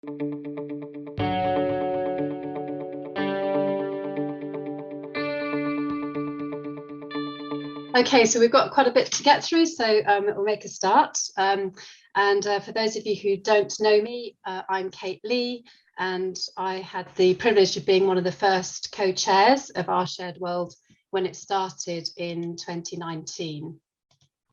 Okay, so we've got quite a bit to get through, so we'll make a start. For those of you who don't know me, I'm Kate Lee, and I had the privilege of being one of the first co-chairs of Our Shared World when it started in 2019.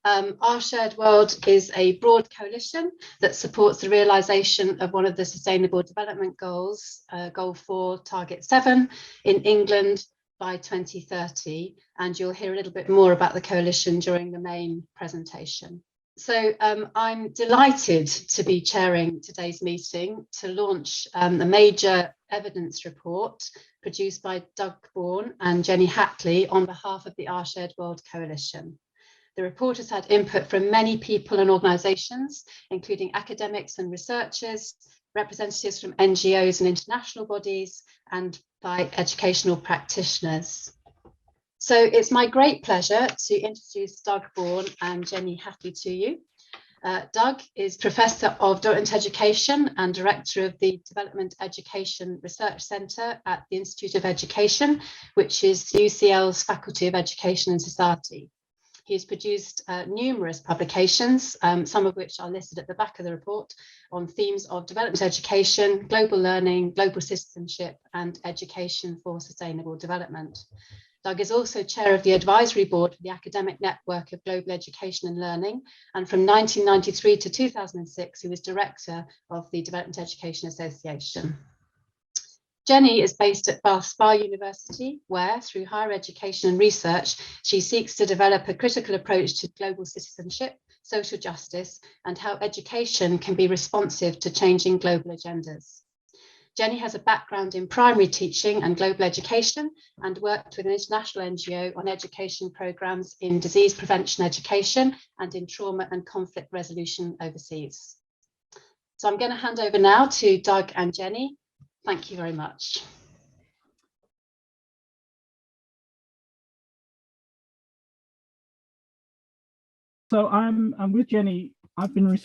Our Shared World is a broad coalition that supports the realisation of one of the Sustainable Development Goals, Goal 4, Target 7, in England by 2030, and you'll hear a little bit more about the coalition during the main presentation. So I'm delighted to be chairing today's meeting to launch a major evidence report produced by Bourn and Jenny Hatley on behalf of the Our Shared World Coalition. The report has had input from many people and organisations, including academics and researchers, representatives from NGOs and international bodies, and by educational practitioners. So it's my great pleasure to introduce Doug Bourn and Jenny Hatley to you. Doug is Professor of Development Education and Director of the Development Education Research Centre at the Institute of Education, which is UCL's Faculty of Education and Society. He has produced numerous publications, some of which are listed at the back of the report, on themes of development education, global learning, global citizenship, and education for sustainable development. Doug is also chair of the advisory board for the Academic Network of Global Education and Learning, and from 1993 to 2006, he was director of the Development Education Association. Jenny is based at Bath Spa University, where, through higher education and research, she seeks to develop a critical approach to global citizenship, social justice, and how education can be responsive to changing global agendas. Jenny has a background in primary teaching and global education and worked with an international NGO on education programmes in disease prevention education and in trauma and conflict resolution overseas. So I'm going to hand over now to Doug and Jenny. Thank you very much. So I'm with Jenny.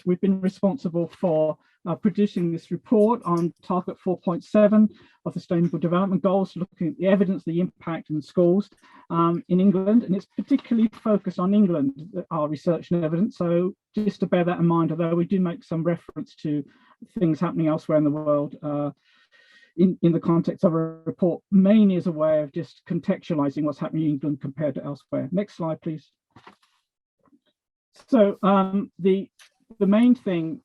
We've been responsible for producing this report on Target 4.7 of the Sustainable Development Goals, looking at the evidence, the impact in schools in England, and it's particularly focused on England, our research and evidence. So just to bear that in mind, although we do make some reference to things happening elsewhere in the world, in the context of a report, mainly as a way of just contextualizing what's happening in England compared to elsewhere. Next slide, please. So the main thing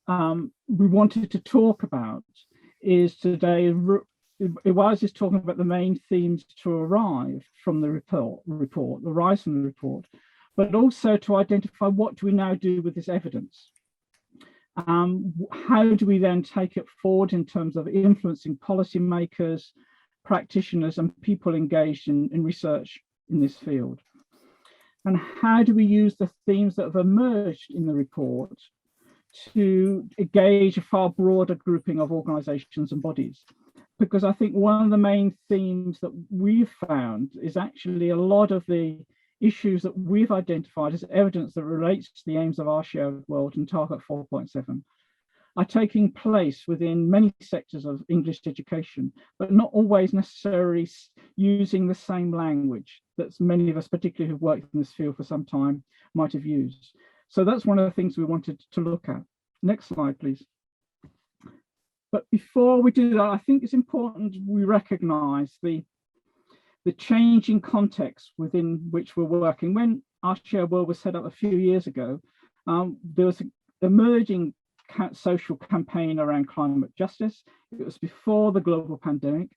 we wanted to talk about is today, it was just talking about the main themes to arrive from the rise from the report, but also to identify what do we now do with this evidence. How do we then take it forward in terms of influencing policymakers, practitioners, and people engaged in research in this field? And how do we use the themes that have emerged in the report to engage a far broader grouping of organisations and bodies? Because I think one of the main themes that we've found is actually a lot of the issues that we've identified as evidence that relates to the aims of Our Shared World and Target 4.7 are taking place within many sectors of English education, but not always necessarily using the same language that many of us, particularly who've worked in this field for some time, might have used. So that's one of the things we wanted to look at. Next slide, please. But before we do that, I think it's important we recognise the changing context within which we're working. When Our Shared World was set up a few years ago, there was an emerging social campaign around climate justice. It was before the global pandemic,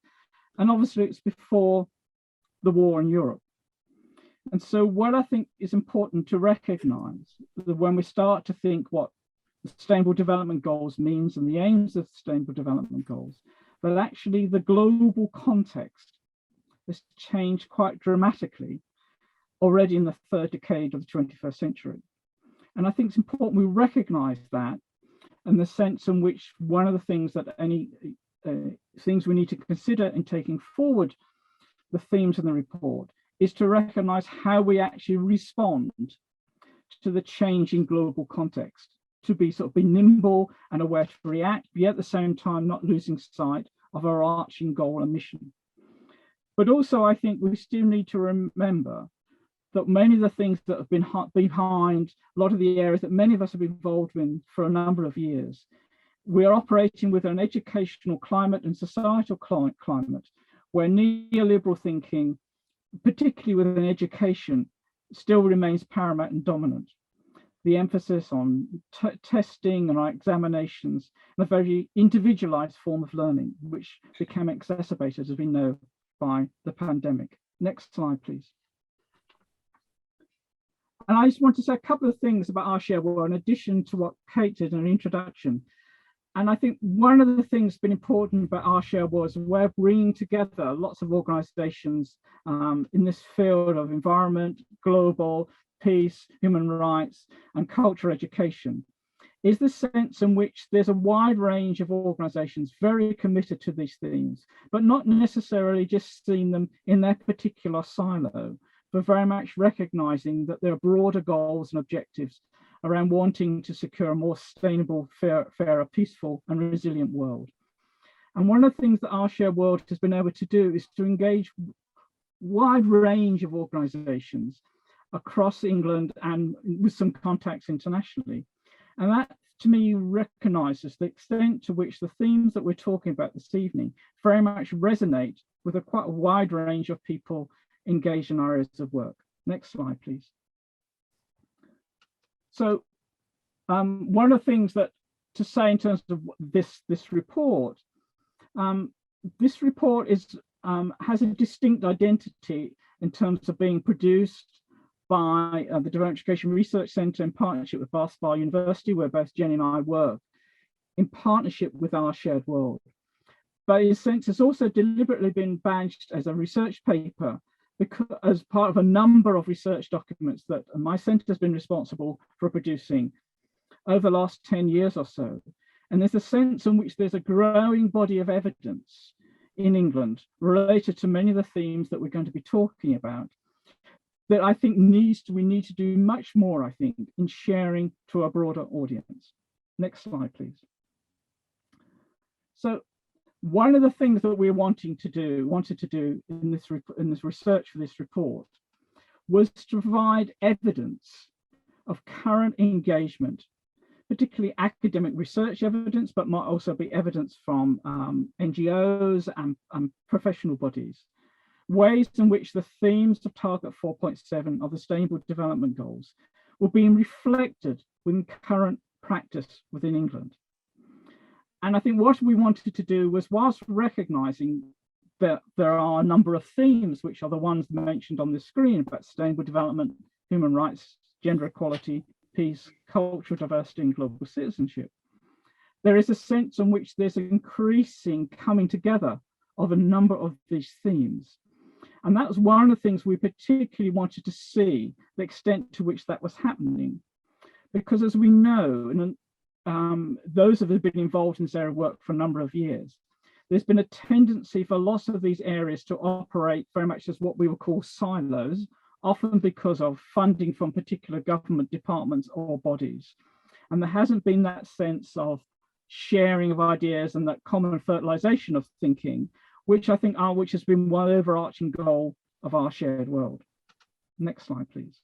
and obviously it's before the war in Europe. And so what I think is important to recognise that when we start to think what the Sustainable Development Goals means and the aims of Sustainable Development Goals, that actually the global context has changed quite dramatically already in the third decade of the 21st century. And I think it's important we recognise that, and the sense in which one of the things that things we need to consider in taking forward the themes in the report is to recognise how we actually respond to the changing global context. to be nimble and aware to react, yet at the same time not losing sight of our arching goal and mission. But also, I think we still need to remember that many of the things that have been behind a lot of the areas that many of us have been involved in for a number of years, we are operating with an educational climate and societal climate where neoliberal thinking, particularly within education, still remains paramount and dominant. The emphasis on testing and examinations and a very individualized form of learning, which became exacerbated, as we know, by the pandemic. Next slide, please. And I just want to say a couple of things about our shared world in addition to what Kate did in an introduction. And I think one of the things that's been important about our shared world is we're bringing together lots of organizations in this field of environment, global, peace, human rights, and cultural education, is the sense in which there's a wide range of organizations very committed to these themes, but not necessarily just seeing them in their particular silo, but very much recognizing that there are broader goals and objectives around wanting to secure a more sustainable, fairer, peaceful, and resilient world. And one of the things that our shared world has been able to do is to engage a wide range of organizations across England and with some contacts internationally. And that, to me, recognizes the extent to which the themes that we're talking about this evening very much resonate with quite a wide range of people engaged in our areas of work. Next slide, please. So one of the things that to say in terms of this report is has a distinct identity in terms of being produced by the Development Education Research Centre in partnership with Bath Spa University, where both Jenny and I work, in partnership with our shared world. But in a sense, it's also deliberately been badged as a research paper because as part of a number of research documents that my centre has been responsible for producing over the last 10 years or so. And there's a sense in which there's a growing body of evidence in England related to many of the themes that we're going to be talking about that I think we need to do much more, I think, in sharing to a broader audience. Next slide, please. So one of the things that we're wanted to do in this research for this report was to provide evidence of current engagement, particularly academic research evidence, but might also be evidence from NGOs and professional bodies, ways in which the themes of Target 4.7 of the Sustainable Development Goals were being reflected within current practice within England. And I think what we wanted to do was, whilst recognizing that there are a number of themes, which are the ones mentioned on the screen about sustainable development, human rights, gender equality, peace, cultural diversity, and global citizenship, there is a sense in which there's an increasing coming together of a number of these themes. And that was one of the things we particularly wanted to see, the extent to which that was happening. Because as we know, and those of us who have been involved in this area of work for a number of years, there's been a tendency for lots of these areas to operate very much as what we would call silos, often because of funding from particular government departments or bodies. And there hasn't been that sense of sharing of ideas and that common fertilization of thinking, which I think which has been one overarching goal of our shared world. Next slide, please.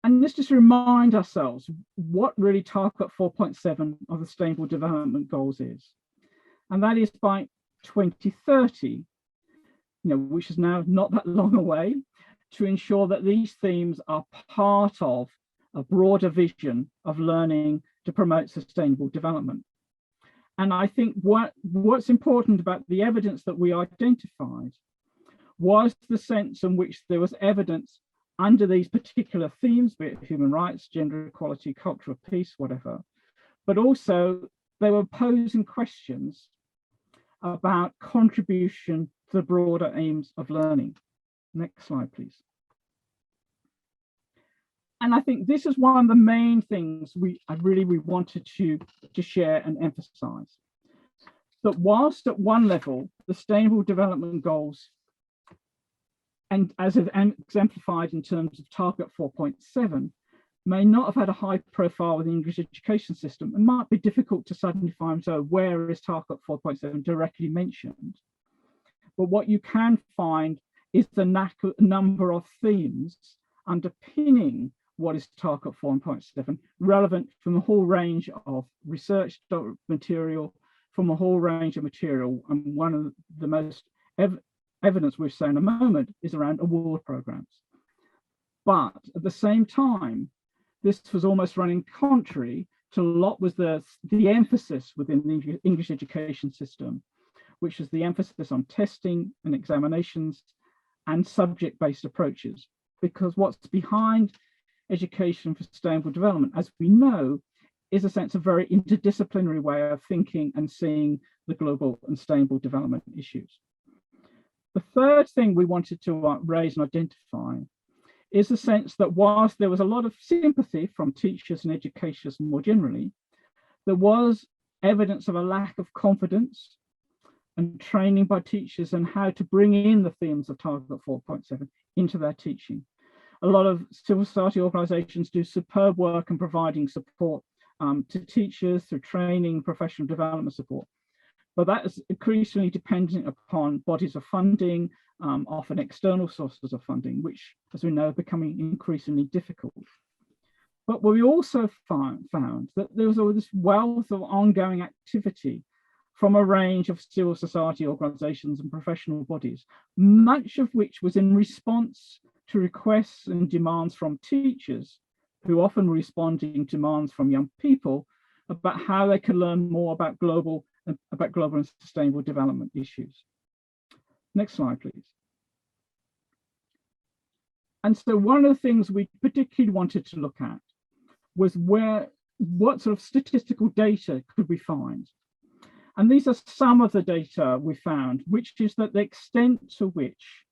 And let's just remind ourselves what really Target 4.7 of the Sustainable Development Goals is. And that is by 2030, which is now not that long away, to ensure that these themes are part of a broader vision of learning to promote sustainable development. And I think what's important about the evidence that we identified was the sense in which there was evidence under these particular themes, be it human rights, gender equality, cultural peace, whatever, but also they were posing questions about contribution to the broader aims of learning. Next slide, please. And I think this is one of the main things we wanted to share and emphasize. That whilst at one level, the Sustainable Development Goals, and as exemplified in terms of Target 4.7, may not have had a high profile in the English education system. It might be difficult to suddenly find, so where is Target 4.7 directly mentioned? But what you can find is the number of themes underpinning what is Target 4.7, relevant from a whole range of research material, from a whole range of material. And one of the most evidence we'll say in a moment is around award programs. But at the same time, this was almost running contrary to what was the emphasis within the English education system, which was the emphasis on testing and examinations and subject-based approaches. Because what's behind education for sustainable development, as we know, is a sense of very interdisciplinary way of thinking and seeing the global and sustainable development issues. The third thing we wanted to raise and identify is the sense that whilst there was a lot of sympathy from teachers and educators more generally, there was evidence of a lack of confidence and training by teachers and how to bring in the themes of Target 4.7 into their teaching. A lot of civil society organisations do superb work in providing support to teachers through training, professional development support. But that is increasingly dependent upon bodies of funding, often external sources of funding, which, as we know, are becoming increasingly difficult. But we also found that there was all this wealth of ongoing activity from a range of civil society organisations and professional bodies, much of which was in response to requests and demands from teachers, who often were responding to demands from young people about how they can learn more about global and sustainable development issues. Next slide, please. And so one of the things we particularly wanted to look at was what sort of statistical data could we find? And these are some of the data we found, which is that the extent to which,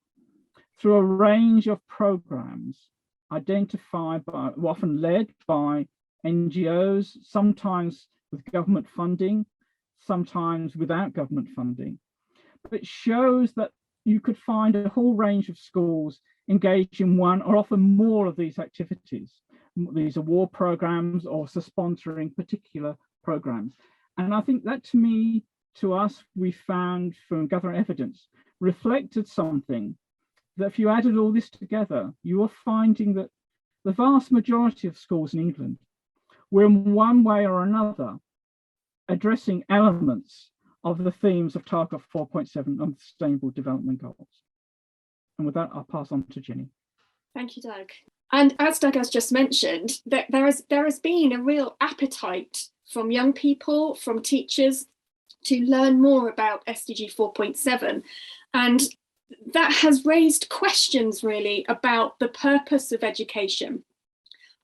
through a range of programs identified by, often led by NGOs, sometimes with government funding, sometimes without government funding, but it shows that you could find a whole range of schools engaged in one or often more of these activities, these award programs or sponsoring particular programs. And I think that to us, we found from gathering evidence, reflected something that if you added all this together, you are finding that the vast majority of schools in England were in one way or another addressing elements of the themes of Target 4.7 on Sustainable Development Goals. And with that, I'll pass on to Jenny. Thank you, Doug. And as Doug has just mentioned, there has been a real appetite from young people, from teachers, to learn more about SDG 4.7. And that has raised questions really about the purpose of education.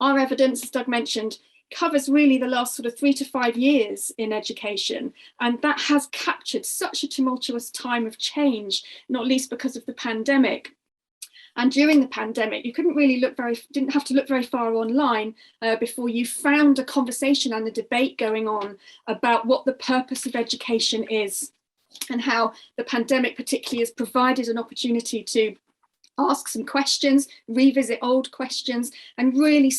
Our evidence, as Doug mentioned, covers really the last sort of 3 to 5 years in education. And that has captured such a tumultuous time of change, not least because of the pandemic. And during the pandemic, you didn't have to look very far online before you found a conversation and a debate going on about what the purpose of education is, and how the pandemic particularly has provided an opportunity to ask some questions, revisit old questions, and really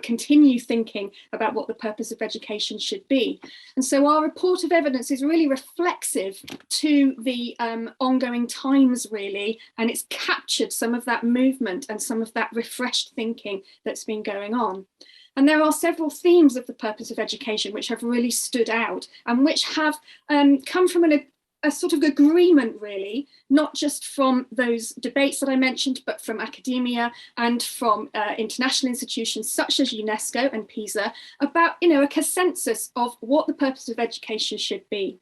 continue thinking about what the purpose of education should be. And so our report of evidence is really reflexive to the ongoing times, really, and it's captured some of that movement and some of that refreshed thinking that's been going on. And there are several themes of the purpose of education which have really stood out and which have come from a sort of agreement, really, not just from those debates that I mentioned, but from academia and from international institutions such as UNESCO and PISA about, a consensus of what the purpose of education should be.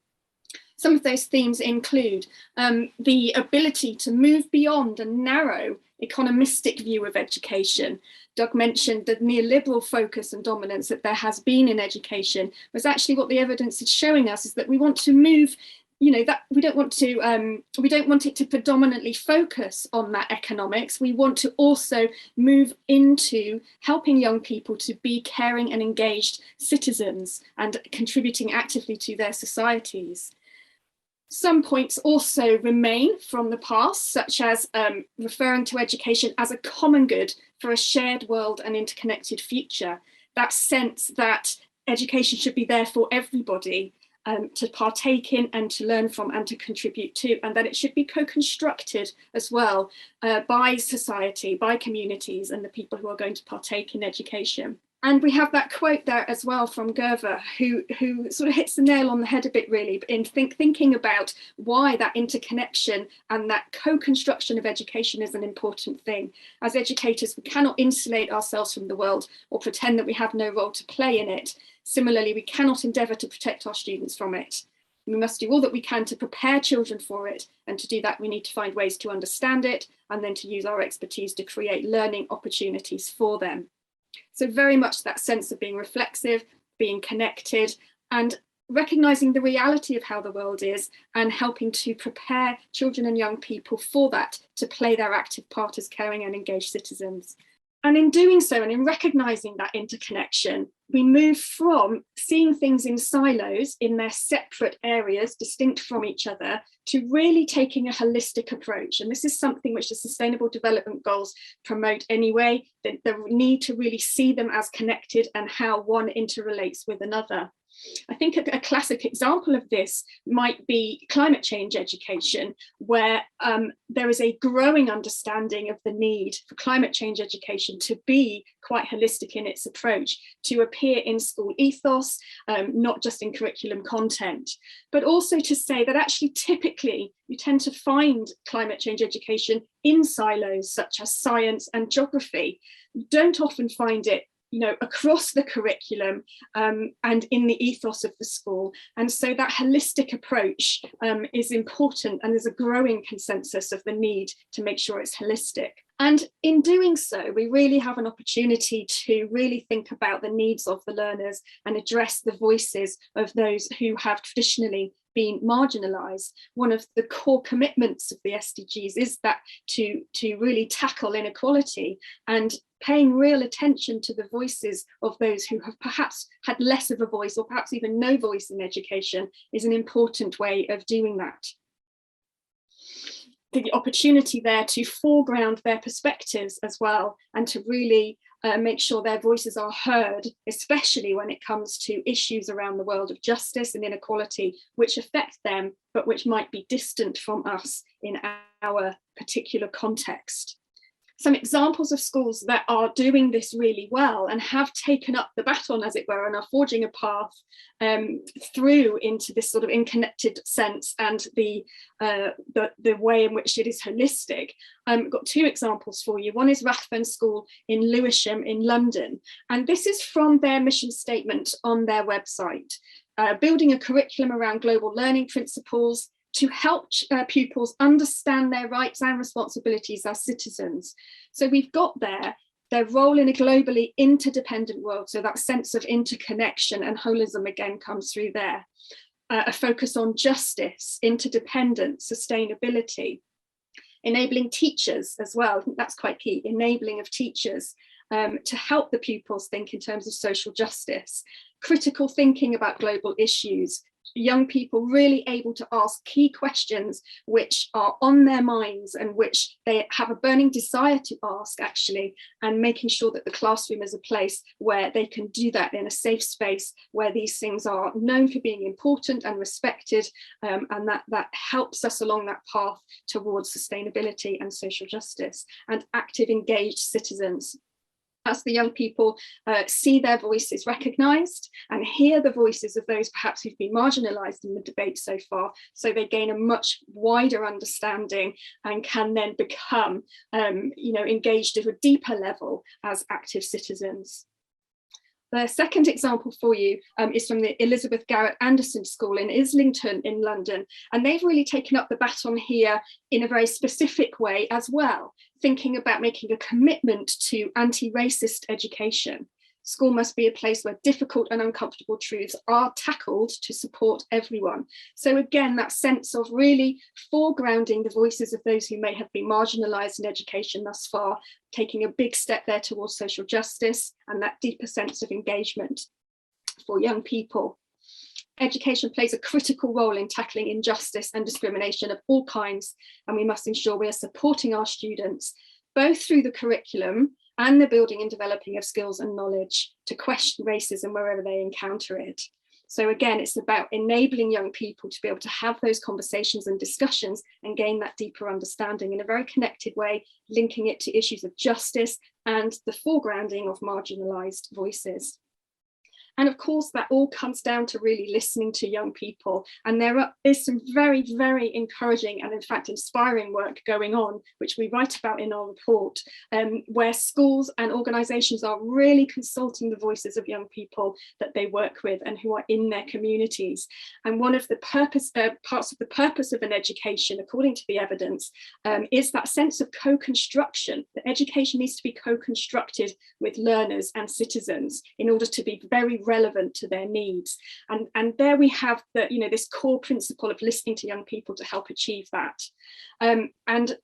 Some of those themes include the ability to move beyond a narrow economistic view of education. Doug mentioned the neoliberal focus and dominance that there has been in education, was actually what the evidence is showing us is that we want to move, that we don't want it to predominantly focus on that economics. We want to also move into helping young people to be caring and engaged citizens and contributing actively to their societies. Some points also remain from the past, such as referring to education as a common good for a shared world and interconnected future. That sense that education should be there for everybody to partake in and to learn from and to contribute to, and that it should be co-constructed as well by society, by communities and the people who are going to partake in education. And we have that quote there as well from Gerver, who sort of hits the nail on the head a bit, really, in thinking about why that interconnection and that co-construction of education is an important thing. As educators, we cannot insulate ourselves from the world or pretend that we have no role to play in it. Similarly, we cannot endeavour to protect our students from it. We must do all that we can to prepare children for it, and to do that we need to find ways to understand it and then to use our expertise to create learning opportunities for them. So very much that sense of being reflexive, being connected, and recognising the reality of how the world is and helping to prepare children and young people for that, to play their active part as caring and engaged citizens. And in doing so, and in recognising that interconnection, we move from seeing things in silos, in their separate areas, distinct from each other, to really taking a holistic approach. And this is something which the Sustainable Development Goals promote anyway, the need to really see them as connected and how one interrelates with another. I think a classic example of this might be climate change education, where there is a growing understanding of the need for climate change education to be quite holistic in its approach, to appear in school ethos, not just in curriculum content, but also to say that actually typically you tend to find climate change education in silos such as science and geography. You don't often find it across the curriculum and in the ethos of the school. And so that holistic approach is important, and there's a growing consensus of the need to make sure it's holistic. And in doing so, we really have an opportunity to really think about the needs of the learners and address the voices of those who have traditionally been marginalised. One of the core commitments of the SDGs is that to really tackle inequality, and paying real attention to the voices of those who have perhaps had less of a voice or perhaps even no voice in education is an important way of doing that. The opportunity there to foreground their perspectives as well, and to really make sure their voices are heard, especially when it comes to issues around the world of justice and inequality, which affect them, but which might be distant from us in our particular context. Some examples of schools that are doing this really well and have taken up the baton, as it were, and are forging a path through into this sort of unconnected sense and the way in which it is holistic. I've got two examples for you. One is Rathbone School in Lewisham in London, and this is from their mission statement on their website, building a curriculum around global learning principles to help pupils understand their rights and responsibilities as citizens. So we've got their role in a globally interdependent world. So that sense of interconnection and holism again comes through there. A focus on justice, interdependence, sustainability, enabling teachers as well. I think that's quite key, enabling of teachers to help the pupils think in terms of social justice, critical thinking about global issues, young people really able to ask key questions which are on their minds and which they have a burning desire to ask, actually, and making sure that the classroom is a place where they can do that in a safe space, where these things are known for being important and respected, and that helps us along that path towards sustainability and social justice and active, engaged citizens. As the young people see their voices recognised and hear the voices of those perhaps who've been marginalised in the debate so far, so they gain a much wider understanding and can then become engaged at a deeper level as active citizens. The second example for you is from the Elizabeth Garrett Anderson School in Islington in London, and they've really taken up the baton here in a very specific way as well, thinking about making a commitment to anti-racist education. School must be a place where difficult and uncomfortable truths are tackled to support everyone. So again, that sense of really foregrounding the voices of those who may have been marginalised in education thus far, taking a big step there towards social justice and that deeper sense of engagement for young people. education plays a critical role in tackling injustice and discrimination of all kinds, and we must ensure we are supporting our students, both through the curriculum and the building and developing of skills and knowledge to question racism wherever they encounter it. So again, it's about enabling young people to be able to have those conversations and discussions and gain that deeper understanding in a very connected way, linking it to issues of justice and the foregrounding of marginalised voices. And of course, that all comes down to really listening to young people. And there is some very, very encouraging and in fact inspiring work going on, which we write about in our report, where schools and organisations are really consulting the voices of young people that they work with and who are in their communities. And one of the parts of the purpose of an education, according to the evidence, is that sense of co-construction. That education needs to be co-constructed with learners and citizens in order to be very relevant to their needs. And there we have the, this core principle of listening to young people to help achieve that. And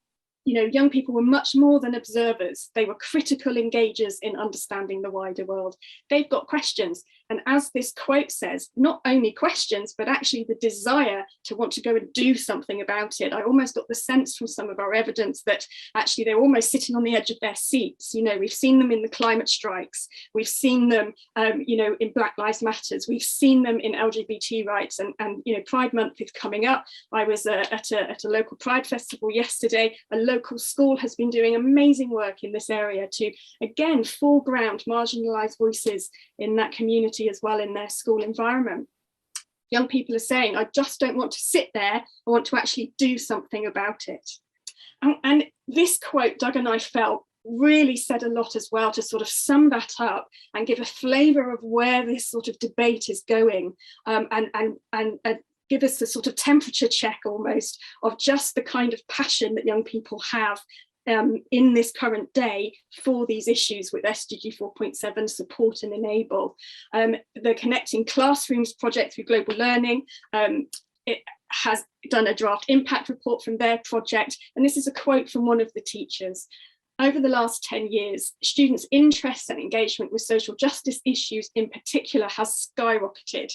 young people were much more than observers. They were critical engagers in understanding the wider world. They've got questions. And as this quote says, not only questions, but actually the desire to want to go and do something about it. I almost got the sense from some of our evidence that actually they're almost sitting on the edge of their seats. We've seen them in the climate strikes. We've seen them, in Black Lives Matters. We've seen them in LGBT rights. And Pride Month is coming up. I was at a local Pride festival yesterday. A local school has been doing amazing work in this area to, again, foreground marginalised voices in that community as well in their school environment. Young people are saying, I just don't want to sit there, I want to actually do something about it. And this quote, Doug and I felt, really said a lot as well to sort of sum that up and give a flavour of where this sort of debate is going, and give us a sort of temperature check almost of just the kind of passion that young people have in this current day for these issues with SDG 4.7 support and enable. The Connecting Classrooms project through Global Learning, it has done a draft impact report from their project. And this is a quote from one of the teachers. Over the last 10 years, students' interest and engagement with social justice issues in particular has skyrocketed.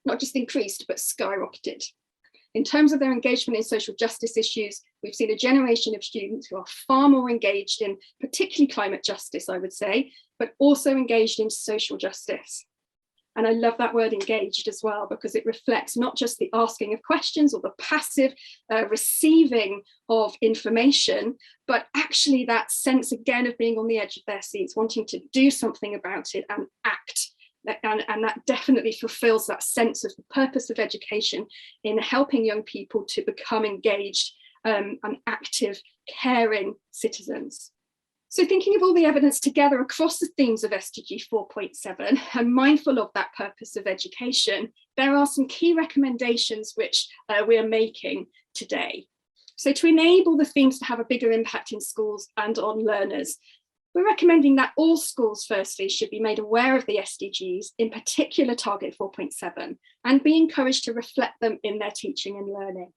Not just increased, but skyrocketed. In terms of their engagement in social justice issues, we've seen a generation of students who are far more engaged in particularly climate justice, I would say, but also engaged in social justice. And I love that word engaged as well, because it reflects not just the asking of questions or the passive receiving of information, but actually that sense again of being on the edge of their seats, wanting to do something about it and act. And that definitely fulfills that sense of the purpose of education in helping young people to become engaged and active, caring citizens. So thinking of all the evidence together across the themes of SDG 4.7 and mindful of that purpose of education, there are some key recommendations which we are making today. So to enable the themes to have a bigger impact in schools and on learners, we're recommending that all schools firstly should be made aware of the SDGs, in particular target 4.7, and be encouraged to reflect them in their teaching and learning.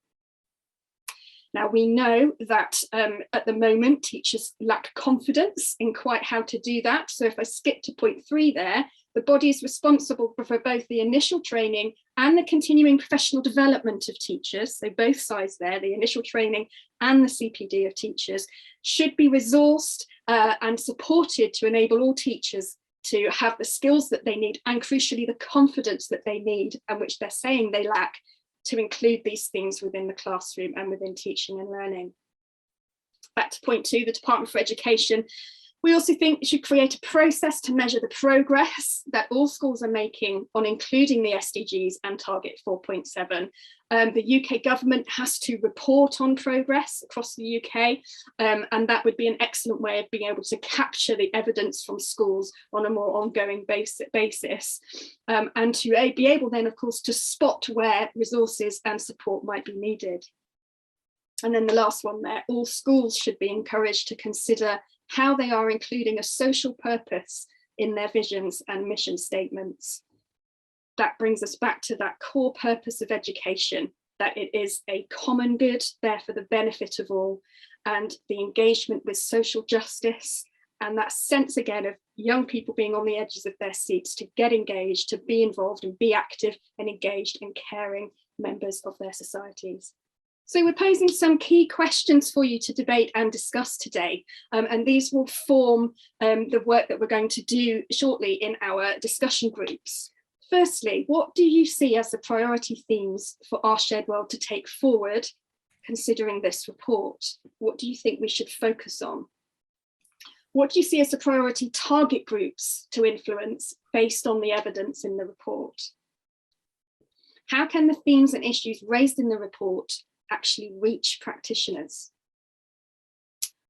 Now we know that at the moment teachers lack confidence in quite how to do that. So if I skip to point 3 there, the body is responsible for both the initial training and the continuing professional development of teachers. So both sides there, the initial training and the CPD of teachers, should be resourced and supported to enable all teachers to have the skills that they need and crucially the confidence that they need and which they're saying they lack to include these things within the classroom and within teaching and learning. Back to point 2, the Department for Education. We also think it should create a process to measure the progress that all schools are making on including the SDGs and target 4.7. The UK government has to report on progress across the UK, and that would be an excellent way of being able to capture the evidence from schools on a more ongoing basis, and to be able then, of course, to spot where resources and support might be needed. And then the last one there, all schools should be encouraged to consider how they are including a social purpose in their visions and mission statements. That brings us back to that core purpose of education, that it is a common good, there for the benefit of all, and the engagement with social justice And that sense again of young people being on the edges of their seats to get engaged, to be involved and be active and engaged and caring members of their societies. So we're posing some key questions for you to debate and discuss today, and these will form the work that we're going to do shortly in our discussion groups. Firstly, what do you see as the priority themes for our shared world to take forward, considering this report? What do you think we should focus on? What do you see as the priority target groups to influence based on the evidence in the report? How can the themes and issues raised in the report actually reach practitioners?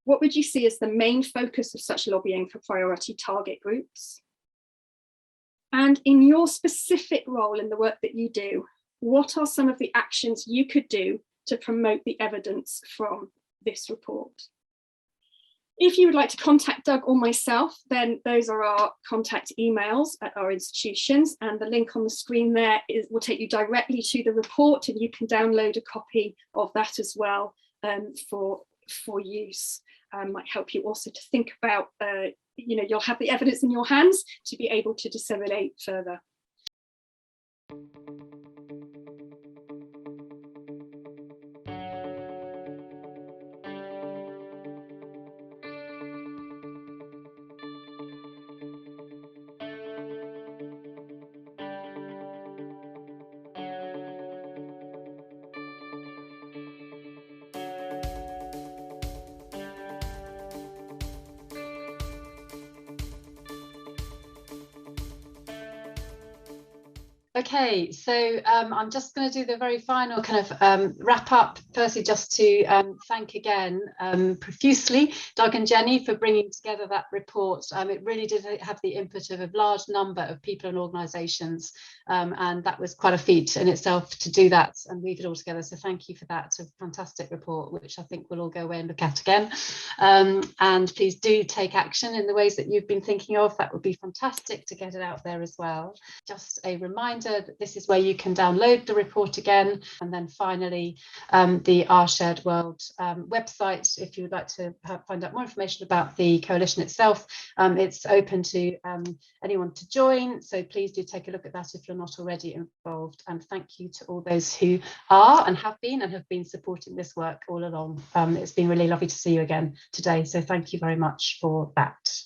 What would you see as the main focus of such lobbying for priority target groups? And in your specific role in the work that you do, what are some of the actions you could do to promote the evidence from this report? If you would like to contact Doug or myself, then those are our contact emails at our institutions, and the link on the screen there will take you directly to the report, and you can download a copy of that as well for use. Might help you also to think about, you'll have the evidence in your hands to be able to disseminate further. Okay, so I'm just going to do the very final kind of wrap up. Firstly, just to thank again profusely Doug and Jenny for bringing together that report. It really did have the input of a large number of people and organisations, and that was quite a feat in itself to do that and weave it all together. So thank you for that. It's a fantastic report, which I think we'll all go away and look at again. And please do take action in the ways that you've been thinking of. That would be fantastic to get it out there as well. Just a reminder that this is where you can download the report again, and then finally the Our Shared World website, if you would like to find out more information about the coalition itself. It's open to anyone to join, so please do take a look at that if you're not already involved, and thank you to all those who are and have been supporting this work all along. It's been really lovely to see you again today, so thank you very much for that.